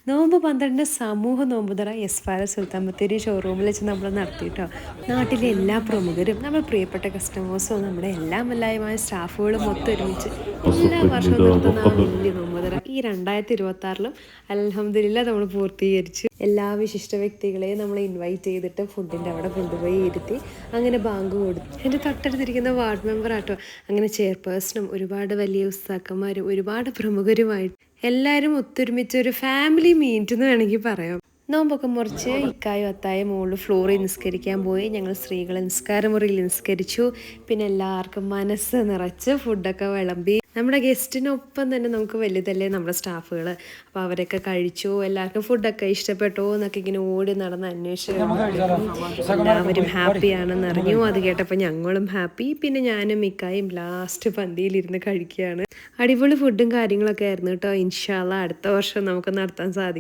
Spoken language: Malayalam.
നോമ്പ് 12 സമൂഹ നോമ്പുതറ എസ്ഫാര സുൽത്താൻ ബത്തേരി ഷോറൂമിൽ വെച്ച് നമ്മൾ നടത്തിയിട്ടോ. നാട്ടിലെ എല്ലാ പ്രമുഖരും നമ്മൾ പ്രിയപ്പെട്ട കസ്റ്റമേഴ്സും നമ്മുടെ എല്ലാ മല്ലായമായ സ്റ്റാഫുകളും ഒത്തൊരുമിച്ച് എല്ലാ വർഷവും നടത്തുന്ന ആ വലിയ നോമ്പുതറ ഈ 2026-ലും അൽഹംദുലില്ലാ നമ്മൾ പൂർത്തീകരിച്ചു. എല്ലാ വിശിഷ്ട വ്യക്തികളെയും നമ്മൾ ഇൻവൈറ്റ് ചെയ്തിട്ട് ഫുഡിൻ്റെ അവിടെ കൊണ്ടുപോയി ഇരുത്തി അങ്ങനെ ബാങ്ക് കൊടുത്തു. എൻ്റെ തൊട്ടടുത്തിരിക്കുന്ന വാർഡ് മെമ്പർ ആട്ടോ. അങ്ങനെ ചെയർപേഴ്സണും ഒരുപാട് വലിയ ഉസ്താക്കന്മാരും ഒരുപാട് പ്രമുഖരുമായിട്ട് എല്ലാവരും ഒത്തൊരുമിച്ച് ഒരു ഫാമിലി മീറ്റ് എന്ന് വേണമെങ്കിൽ പറയാം. നോമ്പൊക്കെ മുറിച്ച് ഇക്കായും അത്തായും മുകളിൽ ഫ്ലോറിൽ നിസ്കരിക്കാൻ പോയി. ഞങ്ങൾ സ്ത്രീകൾ നിസ്കാരമുറിയിൽ നിസ്കരിച്ചു. പിന്നെ എല്ലാവർക്കും മനസ്സ് നിറച്ച് ഫുഡൊക്കെ വിളമ്പി. നമ്മുടെ ഗസ്റ്റിനൊപ്പം തന്നെ നമുക്ക് വലുതല്ലേ നമ്മുടെ സ്റ്റാഫുകൾ. അപ്പോൾ അവരൊക്കെ കഴിച്ചു. എല്ലാവർക്കും ഫുഡൊക്കെ ഇഷ്ടപ്പെട്ടോ എന്നൊക്കെ ഇങ്ങനെ ഓടി നടന്ന് അന്വേഷിച്ചു. എല്ലാവരും ഹാപ്പിയാണെന്ന് അറിഞ്ഞു. അത് കേട്ടപ്പോൾ ഞങ്ങളും ഹാപ്പി. പിന്നെ ഞാനും മിക്കായും ലാസ്റ്റ് പന്തിയിലിരുന്ന് കഴിക്കുകയാണ്. അടിപൊളി ഫുഡും കാര്യങ്ങളൊക്കെ ആയിരുന്നു കേട്ടോ. ഇൻഷാ അല്ലാഹ് അടുത്ത വർഷം നമുക്ക് നടത്താൻ സാധിക്കും.